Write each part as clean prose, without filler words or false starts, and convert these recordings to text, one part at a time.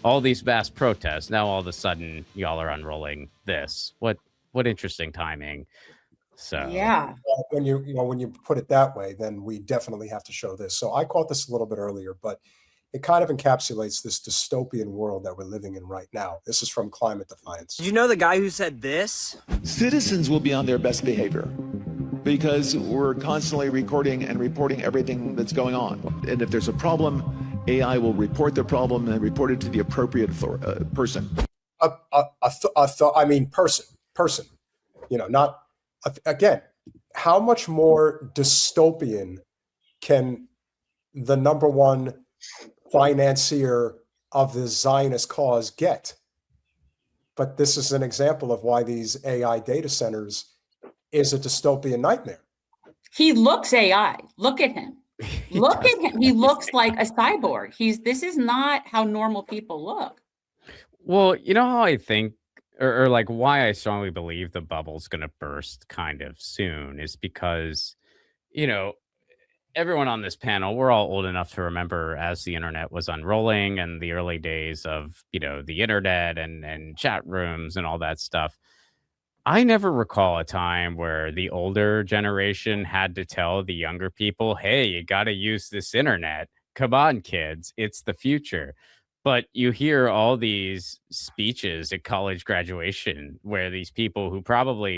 all these mass protests. Now all of a sudden y'all are unrolling this. What interesting timing. So yeah, when you put it that way, then we definitely have to show this. So I caught this a little bit earlier, but it kind of encapsulates this dystopian world that we're living in right now. This is from Climate Defiance. Did you know the guy who said this? Citizens will be on their best behavior because we're constantly recording and reporting everything that's going on. And if there's a problem, AI will report the problem and report it to the appropriate person. Person. Not again. How much more dystopian can the number one financier of the Zionist cause get? But this is an example of why these AI data centers is a dystopian nightmare. he looks AI. Look at him. Look at him. He looks like a cyborg. This is not how normal people look. well, you know how I think, or like why I strongly believe the bubble's going to burst kind of soon is because, everyone on this panel, we're all old enough to remember as the internet was unrolling and the early days of, the internet and chat rooms and all that stuff. I never recall a time where the older generation had to tell the younger people, hey, you got to use this internet. Come on, kids, it's the future. But you hear all these speeches at college graduation where these people who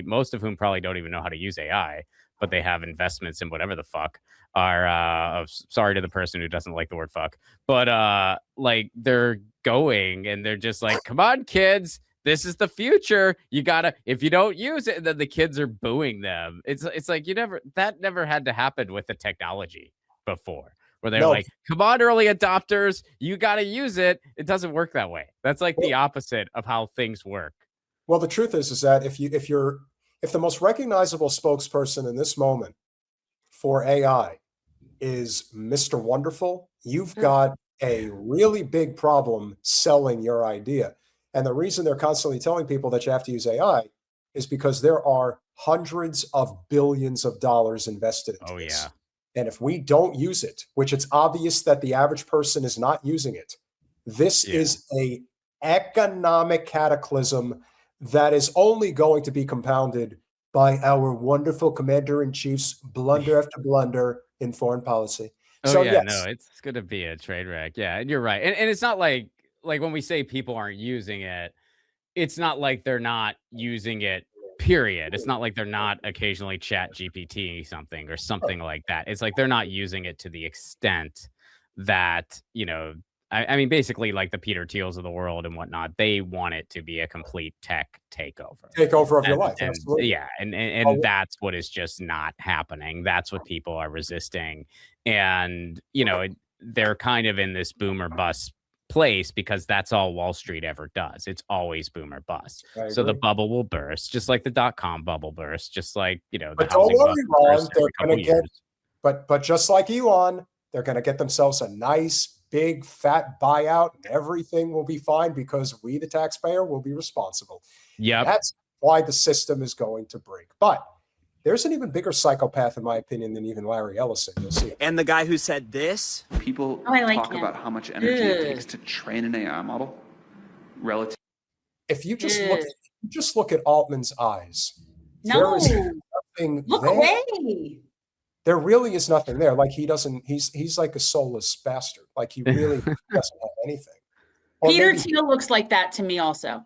most of whom probably don't even know how to use AI, but they have investments in whatever the fuck are, sorry to the person who doesn't like the word fuck, but like they're going and they're just like, come on, kids, this is the future. You gotta, if you don't use it, then the kids are booing them. It's like that never had to happen with the technology before. Where they're like, come on, early adopters, you got to use it. It doesn't work that way. That's like the opposite of how things work. Well, the truth is that if the most recognizable spokesperson in this moment for AI is Mr. Wonderful, you've got a really big problem selling your idea. And the reason they're constantly telling people that you have to use AI is because there are hundreds of billions of dollars invested into this. Yeah. And if we don't use it, which it's obvious that the average person is not using it, this is a economic cataclysm that is only going to be compounded by our wonderful commander-in-chief's blunder after blunder in foreign policy. No, it's going to be a trade wreck. Yeah, and you're right. And it's not like when we say people aren't using it, it's not like they're not using it, period. It's not like they're not occasionally chat GPT something or something like that. It's like they're not using it to the extent that, I mean, basically like the Peter Thiels of the world and whatnot, they want it to be a complete tech takeover of your life. Absolutely. Yeah. And that's what is just not happening. That's what people are resisting. And, they're kind of in this boom or bust place because that's all Wall Street ever does. It's always boom or bust. So the bubble will burst, just like the .com bubble burst, just like, but don't worry, Ron, they're going to get, but just like Elon, they're going to get themselves a nice, big, fat buyout and everything will be fine because we, the taxpayer, will be responsible. Yeah. That's why the system is going to break. But there's an even bigger psychopath, in my opinion, than even Larry Ellison. You'll see it. And the guy who said this? People talk about how much energy it takes to train an AI model relative. If you just look at Altman's eyes, no, there is nothing look there. Away. There really is nothing there. Like he's like a soulless bastard. Like he really doesn't have anything. Or Peter Thiel looks like that to me also.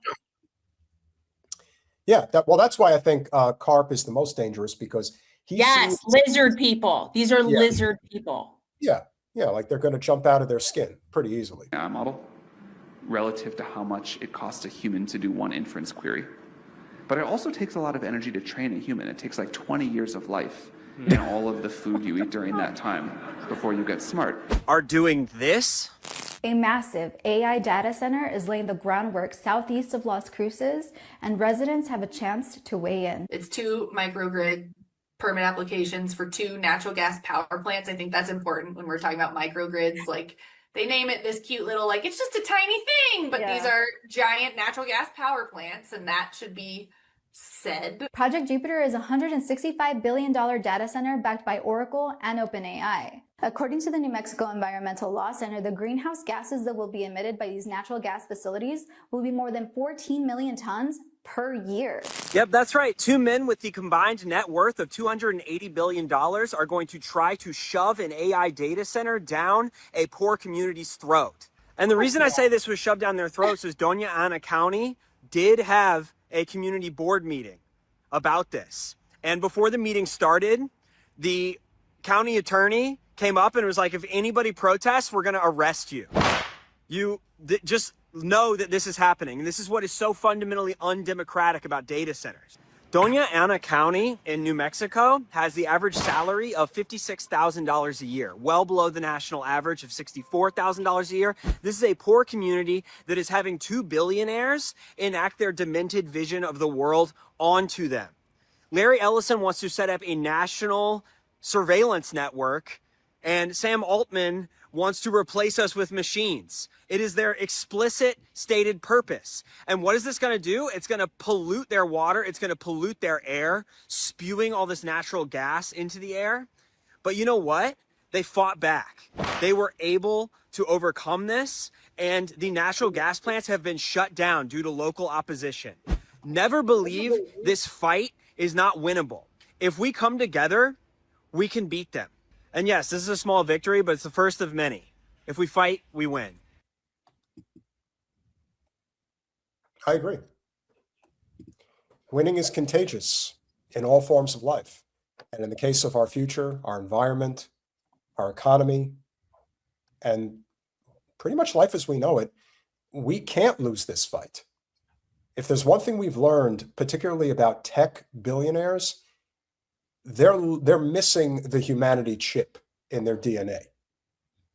Yeah, that's why I think Karp is the most dangerous because lizard people. These are lizard people. Yeah, like they're going to jump out of their skin pretty easily. AI model relative to how much it costs a human to do one inference query. But it also takes a lot of energy to train a human. It takes like 20 years of life and all of the food you eat during that time before you get smart. Are doing this? A massive AI data center is laying the groundwork southeast of Las Cruces, and residents have a chance to weigh in. It's 2 microgrid permit applications for 2 natural gas power plants. I think that's important when we're talking about microgrids. Like they name it this cute little, like it's just a tiny thing, but these are giant natural gas power plants, and that should be said. Project Jupiter is a $165 billion data center backed by Oracle and OpenAI. According to the New Mexico Environmental Law Center, the greenhouse gases that will be emitted by these natural gas facilities will be more than 14 million tons per year. Yep, that's right. Two men with the combined net worth of $280 billion are going to try to shove an AI data center down a poor community's throat. And the reason I say this was shoved down their throats is Doña Ana County did have a community board meeting about this. And before the meeting started, the county attorney came up and was like, if anybody protests, we're going to arrest you. Just know that this is happening. And this is what is so fundamentally undemocratic about data centers. Doña Ana County in New Mexico has the average salary of $56,000 a year, well below the national average of $64,000 a year. This is a poor community that is having two billionaires enact their demented vision of the world onto them. Larry Ellison wants to set up a national surveillance network, and Sam Altman wants to replace us with machines. It is their explicit stated purpose. And what is this going to do? It's going to pollute their water. It's going to pollute their air, spewing all this natural gas into the air. But you know what? They fought back. They were able to overcome this, and the natural gas plants have been shut down due to local opposition. Never believe this fight is not winnable. If we come together, we can beat them. And yes, this is a small victory, but it's the first of many. If we fight, we win. I agree. Winning is contagious in all forms of life. And in the case of our future, our environment, our economy, and pretty much life as we know it, we can't lose this fight. If there's one thing we've learned, particularly about tech billionaires, they're missing the humanity chip in their DNA.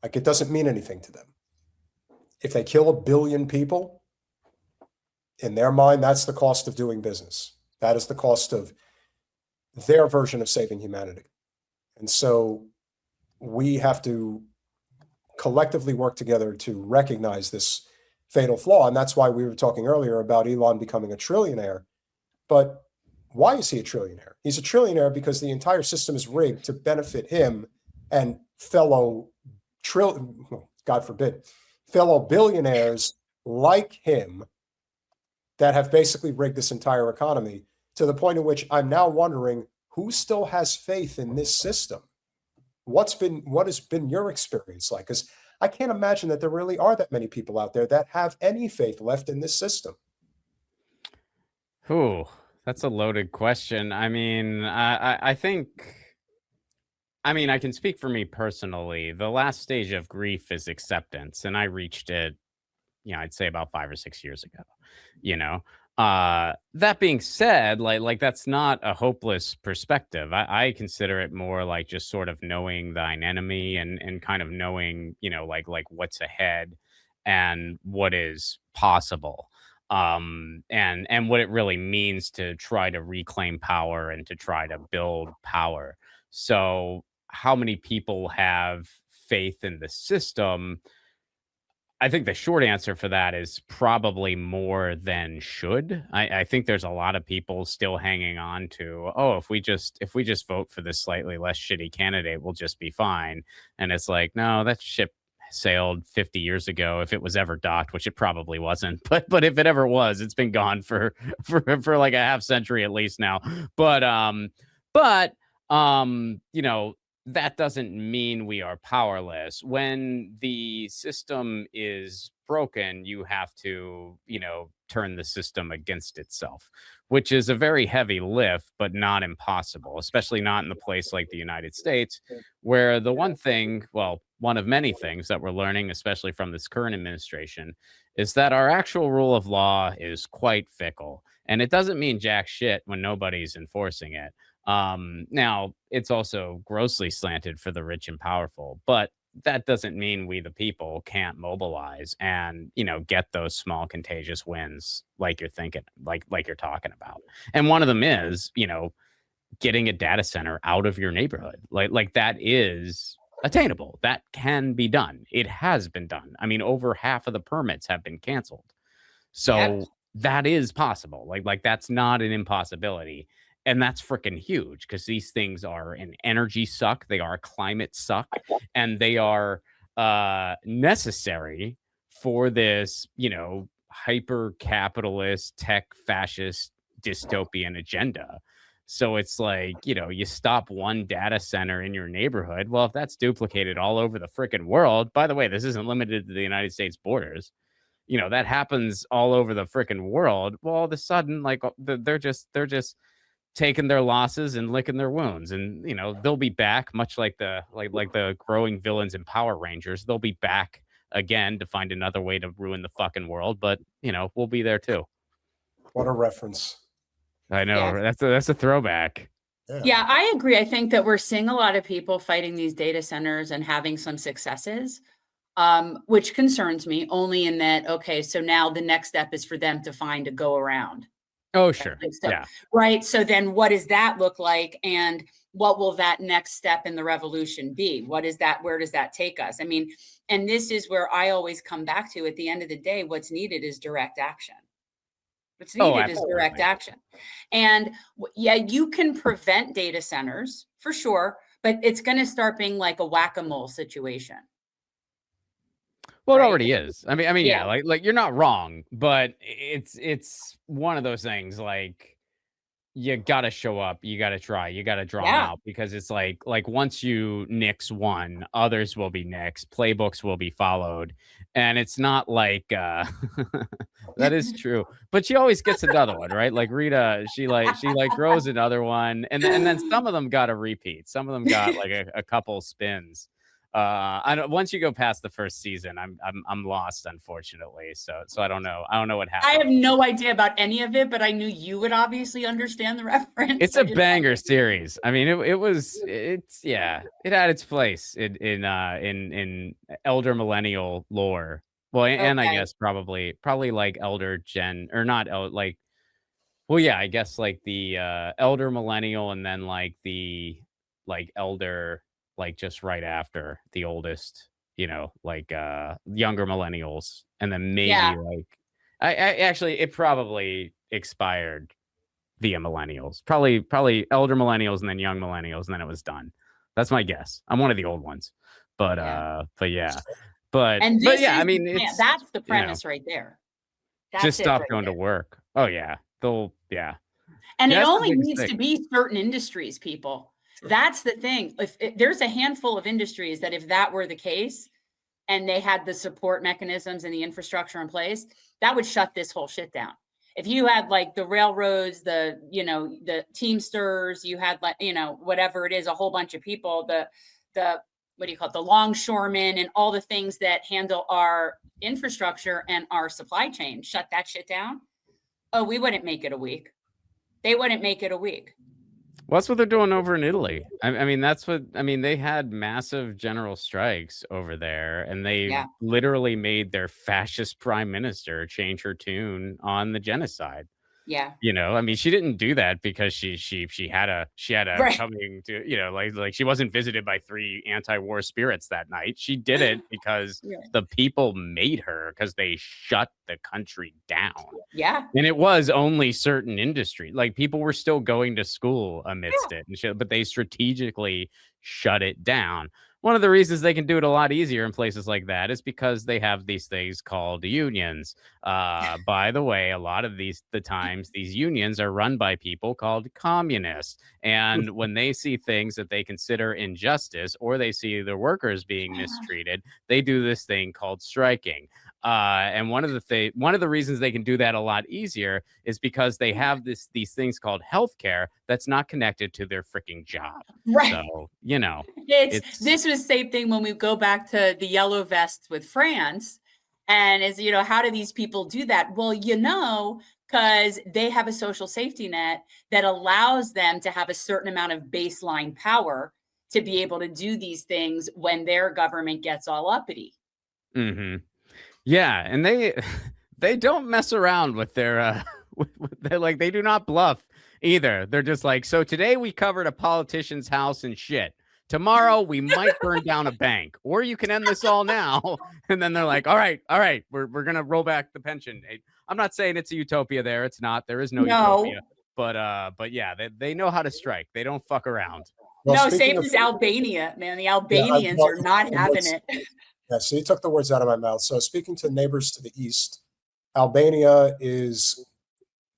Like, it doesn't mean anything to them. If they kill 1 billion people, in their mind, that's the cost of doing business. That is the cost of their version of saving humanity. And so we have to collectively work together to recognize this fatal flaw. And that's why we were talking earlier about Elon becoming a trillionaire. But why is he a trillionaire? He's a trillionaire because the entire system is rigged to benefit him and fellow God forbid, fellow billionaires like him that have basically rigged this entire economy, to the point in which I'm now wondering who still has faith in this system. What has been your experience like? Because I can't imagine that there really are that many people out there that have any faith left in this system. Ooh, that's a loaded question. I mean, I think, I can speak for me personally. The last stage of grief is acceptance, and I reached it, I'd say about 5 or 6 years ago. That being said, like that's not a hopeless perspective. I consider it more like just sort of knowing thine enemy and kind of knowing, like what's ahead and what is possible. And what it really means to try to reclaim power and to try to build power. So how many people have faith in the system? I think the short answer for that is probably more than should. I think there's a lot of people still hanging on to, if we just vote for this slightly less shitty candidate, we'll just be fine. And it's like, no, that ship sailed 50 years ago, if it was ever docked, which it probably wasn't. But if it ever was, it's been gone for like a half century at least now. But that doesn't mean we are powerless. When the system is broken, you have to, turn the system against itself, which is a very heavy lift, but not impossible, especially not in a place like the United States, where the one of many things that we're learning, especially from this current administration, is that our actual rule of law is quite fickle. And it doesn't mean jack shit when nobody's enforcing it. Now, it's also grossly slanted for the rich and powerful, but that doesn't mean we, the people, can't mobilize and, get those small contagious wins like you're thinking, like you're talking about. And one of them is, getting a data center out of your neighborhood. Like that is attainable. That can be done. It has been done. Over half of the permits have been canceled. So that is possible. Like that's not an impossibility. And that's freaking huge because these things are an energy suck. They are a climate suck, and they are necessary for this, hyper capitalist, tech fascist dystopian agenda. So it's like, you stop one data center in your neighborhood. Well, if that's duplicated all over the freaking world, by the way, this isn't limited to the United States borders. That happens all over the freaking world. Well, all of a sudden, like they're just taking their losses and licking their wounds, and they'll be back, much like the growing villains in Power Rangers. They'll be back again to find another way to ruin the fucking world, but we'll be there too. What a reference. I know. Yeah. That's a throwback. Yeah, I agree. I think that we're seeing a lot of people fighting these data centers and having some successes, which concerns me only in that, okay, so now the next step is for them to find a go around. Oh, sure. Yeah. Right. So then what does that look like? And what will that next step in the revolution be? What is that? Where does that take us? I mean, and this is where I always come back to, at the end of the day, what's needed is direct action. What's needed is direct action. And yeah, you can prevent data centers for sure, but it's going to start being like a whack-a-mole situation. Well, it already is. I mean, yeah, like you're not wrong, but it's one of those things, like, you got to show up, you got to try, you got to draw them out, because it's like once you nix one, others will be nixed, playbooks will be followed. And it's not like that is true, but she always gets another one, right? Like Rita, she throws another one, and then some of them got a repeat, some of them got like a couple spins. Once you go past the first season, I'm lost, unfortunately. So I don't know what happened. I have no idea about any of it, but I knew you would obviously understand the reference. It's a banger series. I mean, it had its place in elder millennial lore. Well, and I guess probably like elder gen, or not like, well, yeah, I guess like the elder millennial, and then like the elder, like just right after the oldest, like younger millennials, and then maybe like I actually, it probably expired via millennials, probably elder millennials and then young millennials, and then it was done. That's my guess. I'm one of the old ones, but yeah, I mean, that's the premise right there. That's just stop going to work. Oh yeah, and it only needs to be certain industries, people. That's the thing. If there's a handful of industries that, if that were the case and they had the support mechanisms and the infrastructure in place, that would shut this whole shit down. If you had like the railroads, the Teamsters, you had like, whatever it is, a whole bunch of people, the what do you call it? The longshoremen and all the things that handle our infrastructure and our supply chain, shut that shit down. Oh, we wouldn't make it a week. They wouldn't make it a week. Well, that's what they're doing over in Italy. I mean, they had massive general strikes over there, and they literally made their fascist prime minister change her tune on the genocide. Yeah. I mean, she didn't do that because she had a coming to, like she wasn't visited by 3 anti-war spirits that night. She did it because the people made her, because they shut the country down. Yeah. And it was only certain industry. Like, people were still going to school amidst it and shit, but they strategically shut it down. One of the reasons they can do it a lot easier in places like that is because they have these things called unions. By the way, a lot of the times these unions are run by people called communists. And when they see things that they consider injustice, or they see their workers being mistreated, they do this thing called striking. And one of the reasons they can do that a lot easier is because they have these things called healthcare that's not connected to their freaking job. Right. So, this was the same thing when we go back to the yellow vests with France. And how do these people do that? Well, because they have a social safety net that allows them to have a certain amount of baseline power to be able to do these things when their government gets all uppity. Mm-hmm. Yeah, and they don't mess around with their they do not bluff either. They're just like, so today we covered a politician's house and shit. Tomorrow we might burn down a bank, or you can end this all now. And then they're like, all right, we're gonna roll back the pension. I'm not saying it's a utopia there. It's not. There is no utopia. But yeah, they know how to strike. They don't fuck around. Well, no, same speaking of- as Albania, man. The Albanians are not having it. Yeah, so you took the words out of my mouth. So speaking to neighbors to the east, Albania is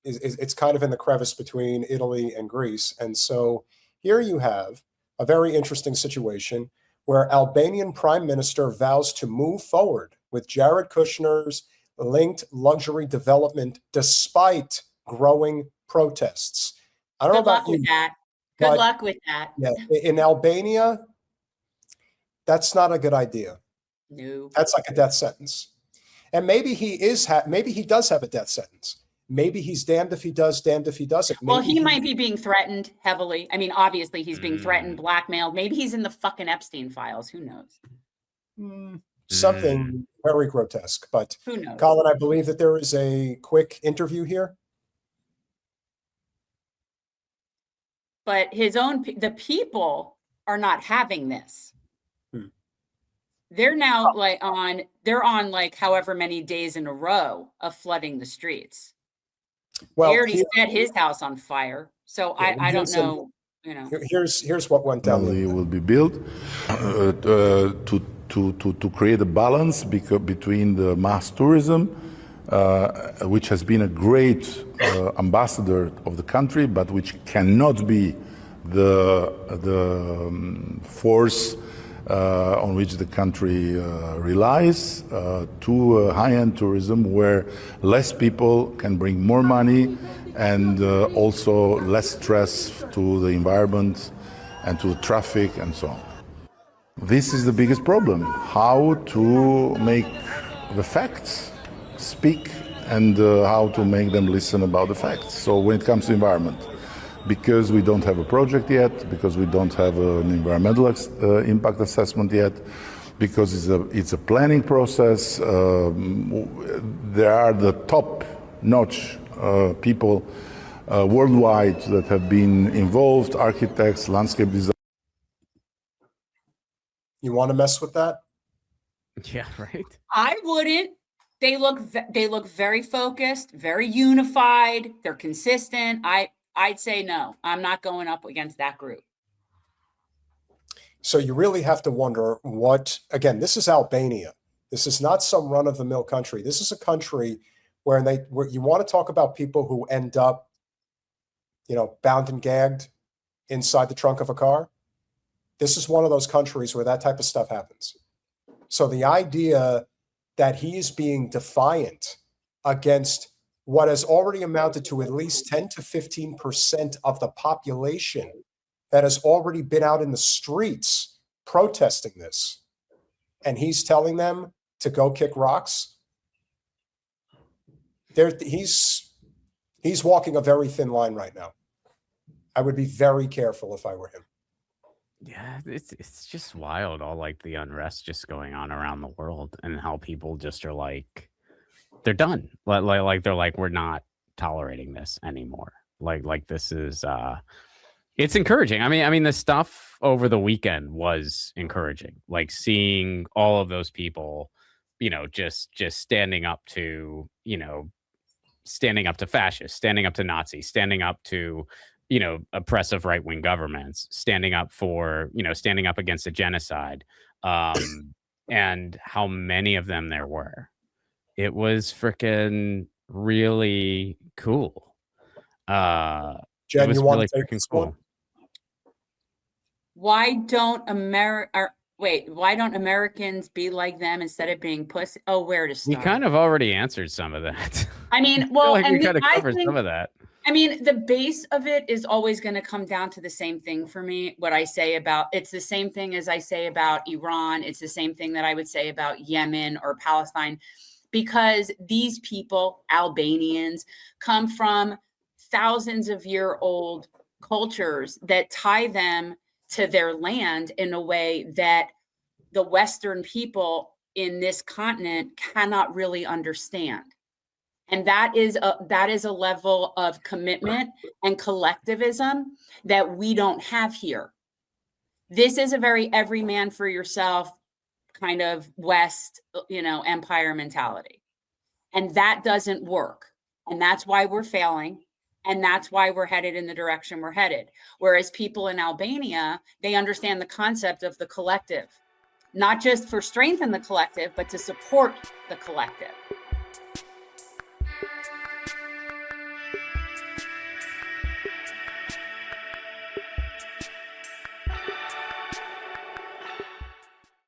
it's kind of in the crevice between Italy and Greece. And so here you have a very interesting situation where Albanian prime minister vows to move forward with Jared Kushner's linked luxury development despite growing protests. I don't know about you. Good luck with that. Yeah, in Albania, that's not a good idea. No. That's like a death sentence. And maybe he does have a death sentence. Maybe he's damned if he does, damned if he doesn't. Maybe well, he might be being threatened heavily. I mean, obviously he's being threatened, blackmailed. Maybe he's in the fucking Epstein files. Who knows? Something very grotesque. But who knows? Colin, I believe that there is a quick interview here. But the people are not having this. They're now they're on like however many days in a row of flooding the streets. Well, he already set his house on fire. So yeah, I don't know, you know. Here's what went down. It will be built to create a balance between the mass tourism, which has been a great ambassador of the country, but which cannot be the force on which the country relies, to high-end tourism where less people can bring more money and also less stress to the environment and to the traffic and so on. This is the biggest problem, how to make the facts speak and how to make them listen about the facts. So when it comes to environment, because we don't have a project yet, because we don't have an environmental impact assessment yet, because it's a planning process. There are the top-notch people worldwide that have been involved, architects, landscape designers. You want to mess with that? Yeah, right. I wouldn't. They look very focused, very unified. They're consistent. I'd say no. I'm not going up against that group. So you really have to wonder again, this is Albania. This is not some run-of-the-mill country. This is a country where you want to talk about people who end up, bound and gagged inside the trunk of a car. This is one of those countries where that type of stuff happens. So the idea that he is being defiant against what has already amounted to at least 10 to 15% of the population that has already been out in the streets protesting this, and he's telling them to go kick rocks. He's walking a very thin line right now. I would be very careful if I were him. Yeah, it's just wild, all like the unrest just going on around the world and how people just are like, they're done. Like they're like, we're not tolerating this anymore. Like this is it's encouraging. I mean the stuff over the weekend was encouraging. Like seeing all of those people, just standing up to, standing up to fascists, standing up to Nazis, standing up to oppressive right-wing governments, standing up for, standing up against a genocide, and how many of them there were. It was freaking really cool. Jen, it was you want really to take freaking this cool. one? Why don't Americans be like them instead of being pussy? Oh, where to start? We kind of already answered some of that. I mean, well, we kind of covered some of that. I mean, the base of it is always going to come down to the same thing for me. What I say it's the same thing as I say about Iran. It's the same thing that I would say about Yemen or Palestine, because these people, Albanians, come from thousands of year-old cultures that tie them to their land in a way that the Western people in this continent cannot really understand. And that is a level of commitment and collectivism that we don't have here. This is a very every man for yourself kind of West, empire mentality. And that doesn't work. And that's why we're failing. And that's why we're headed in the direction we're headed. Whereas people in Albania, they understand the concept of the collective, not just for strength in the collective, but to support the collective.